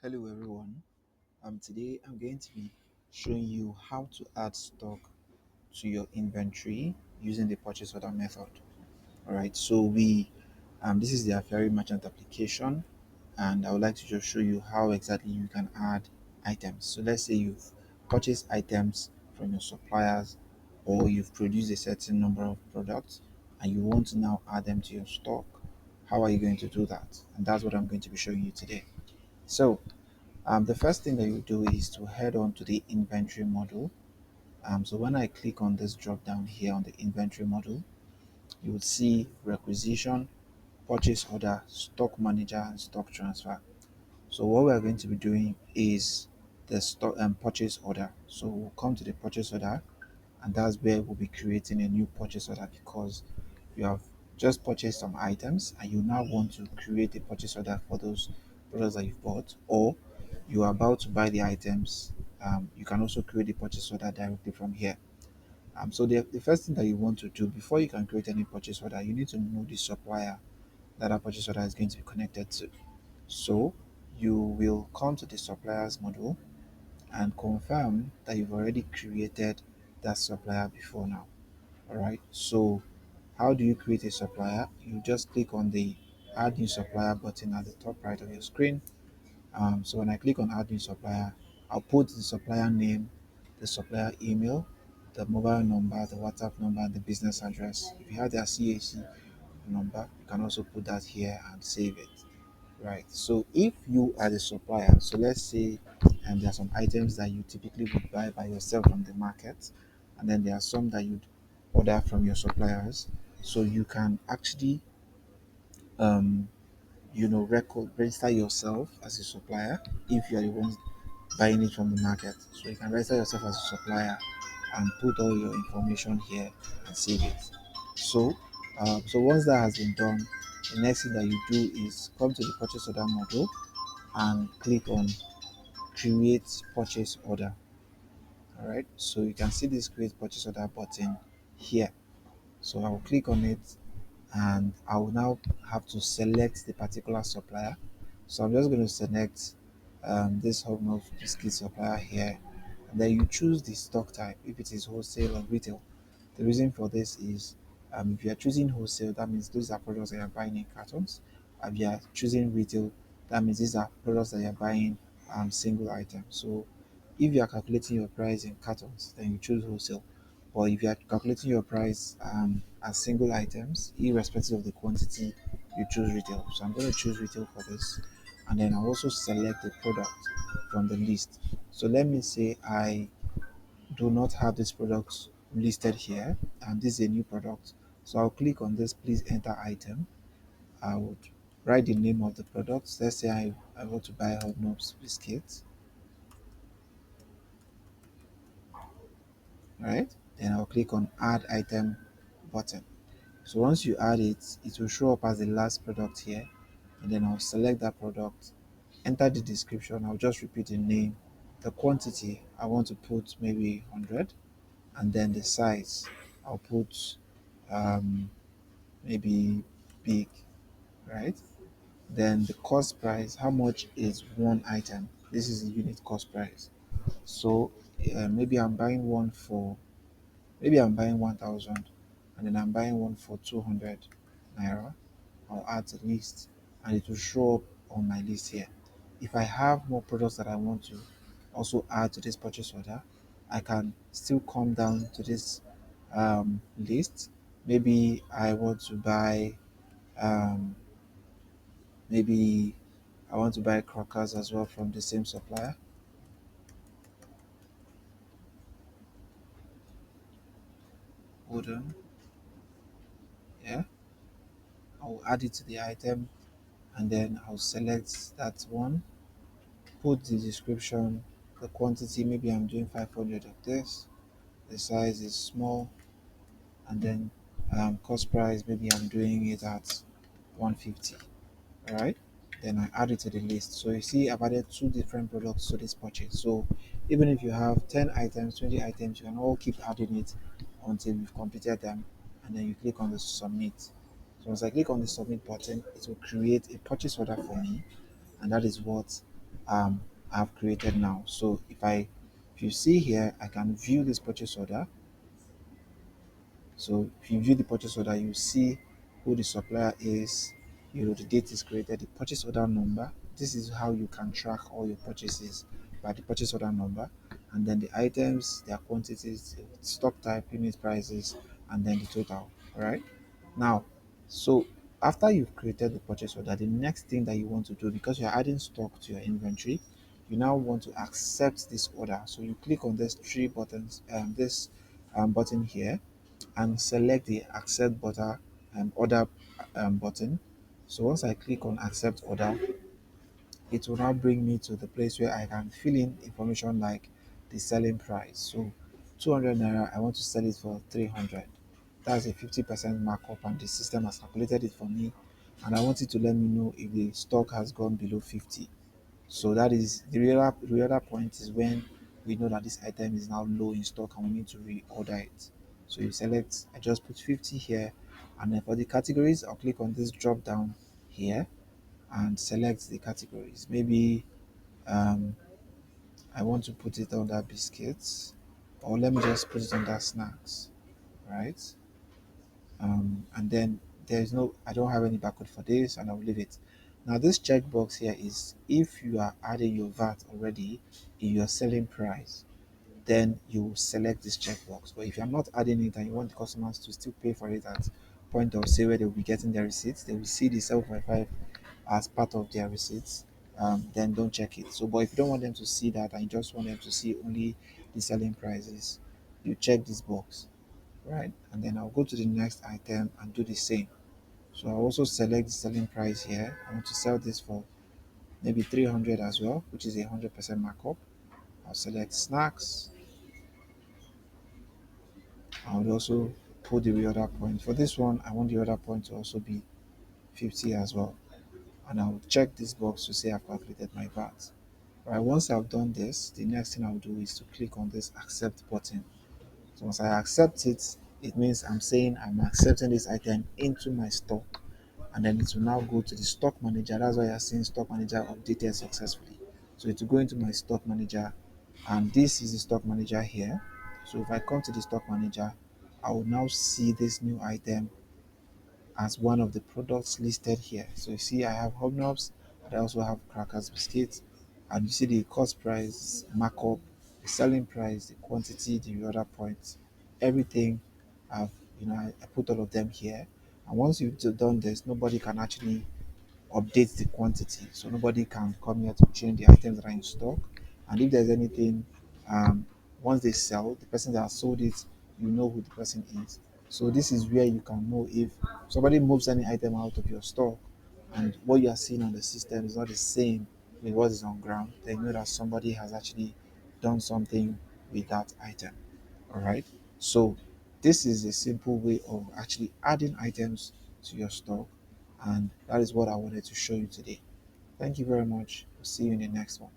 Hello everyone. Today I'm going to be showing you how to add stock to your inventory using the purchase order method. All right. So this is the Afiari merchant application, and I would like to just show you how exactly you can add items. So let's say you've purchased items from your suppliers, or you've produced a certain number of products, and you want to now add them to your stock. How are you going to do that? And that's what I'm going to be showing you today. So the first thing that you do is to head on to the inventory model. So when I click on this drop down here on the inventory model, you will see requisition, purchase order, stock manager, and stock transfer. So what we are going to be doing is the stock and purchase order. So we'll come to the purchase order, and that's where we'll be creating a new purchase order because you have just purchased some items and you now want to create a purchase order for those products that you've bought, or you are about to buy the items. You can also create the purchase order directly from here. So the first thing that you want to do before you can create any purchase order, you need to know the supplier that a purchase order is going to be connected to. So you will come to the suppliers module and confirm that you've already created that supplier before now. All right. So how do you create a supplier? You just click on the add new supplier button at the top right of your screen. So when I click on add new supplier, I'll put the supplier name, the supplier email, the mobile number, the WhatsApp number, and the business address. If you have their CAC number, you can also put that here and save it. Right. So if you are the supplier, so let's say there are some items that you typically would buy by yourself from the market, and then there are some that you'd order from your suppliers. So you can actually um record register yourself as a supplier if you are the ones buying it from the market. So you can register yourself as a supplier and put all your information here and save it. So so once that has been done, the next thing that you do is come to the purchase order module and click on create purchase order. All right, so you can see this create purchase order button here. So I will click on it and I will now have to select the particular supplier. So I'm just going to select this Hobnob biscuit supplier here, and then you choose the stock type if it is wholesale or retail. The reason for this is if you are choosing wholesale, that means those are products that you are buying in cartons. If you are choosing retail, that means these are products that you are buying single items. So if you are calculating your price in cartons, then you choose wholesale. But if you are calculating your price as single items, irrespective of the quantity, you choose retail. So I'm going to choose retail for this, and then I'll also select the product from the list. So let me say I do not have this product listed here, and this is a new product. So I'll click on this please enter item. I would write the name of the product. Let's say I want to buy Hobnobs biscuits. Right, then I'll click on add item button. So once you add it, it will show up as the last product here, and then I'll select that product, enter the description. I'll just repeat the name, the quantity I want to put maybe 100, and then the size I'll put um, maybe big, right? Then the cost price, how much is one item? This is the unit cost price. So maybe I'm buying one for maybe I'm buying 1000, and then I'm buying one for 200 naira. I'll add to the list and it will show up on my list here. If I have more products that I want to also add to this purchase order, I can still come down to this list. Maybe I want to buy um, maybe I want to buy crackers as well from the same supplier. Hold on, yeah, I'll add it to the item, and then I'll select that one, put the description, the quantity, maybe I'm doing 500 of this, the size is small, and then cost price, maybe I'm doing it at 150. All right, then I add it to the list. So you see I've added two different products to this purchase. So even if you have 10 items, 20 items, you can all keep adding it until you've completed them, and then you click on the submit. So once I click on the submit button, it will create a purchase order for me, and that is what I've created now. So if you see here, I can view this purchase order. So if you view the purchase order, you see who the supplier is, the date is created, the purchase order number. This is how you can track all your purchases by the purchase order number, and then the items, their quantities, stock type, unit prices, and then the total. All right. Now, so after you've created the purchase order, the next thing that you want to do, because you're adding stock to your inventory, you now want to accept this order. So you click on this three buttons, this button here, and select the accept button order button. So once I click on accept order, it will now bring me to the place where I can fill in information like the selling price. So 200 naira, I want to sell it for 300. That's a 50% markup, and the system has calculated it for me. And I want it to let me know if the stock has gone below 50. So that is the other point is when we know that this item is now low in stock and we need to reorder it. So you select, I just put 50 here, and then for the categories, I'll click on this drop down here and select the categories. Maybe um, I want to put it under biscuits, or let me just put it under snacks, right? And then there's no, I don't have any barcode for this, and I'll leave it. Now this checkbox here is if you are adding your VAT already in your selling price, then you select this checkbox. But if you're not adding it and you want the customers to still pay for it at point of sale where they'll be getting their receipts, they will see the 7.5 as part of their receipts, then don't check it. So, but if you don't want them to see that and you just want them to see only the selling prices, you check this box, right? And then I'll go to the next item and do the same. So I'll also select the selling price here. I want to sell this for maybe 300 as well, which is a 100% markup. I'll select snacks. I would also put the reorder point. For this one, I want the order point to also be 50 as well. And I'll check this box to say I've calculated my VAT. Right, once I've done this, the next thing I'll do is to click on this accept button. So once I accept it, it means I'm saying I'm accepting this item into my stock, and then it will now go to the stock manager. That's why you're seeing stock manager updated successfully. So it will go into my stock manager, and this is the stock manager here. So if I come to the stock manager, I will now see this new item as one of the products listed here. So you see I have hobnobs, and I also have crackers biscuits, and you see the cost price, markup, the selling price, the quantity, the order points, everything. I've I put all of them here. And once you've done this, nobody can actually update the quantity. So nobody can come here to change the items that are in stock. And if there's anything, um, once they sell, the person that has sold it, you know who the person is. So this is where you can know if somebody moves any item out of your stock and what you are seeing on the system is not the same with what is on ground, then you know that somebody has actually done something with that item. All right. So this is a simple way of actually adding items to your stock, and that is what I wanted to show you today. Thank you very much. See you in the next one.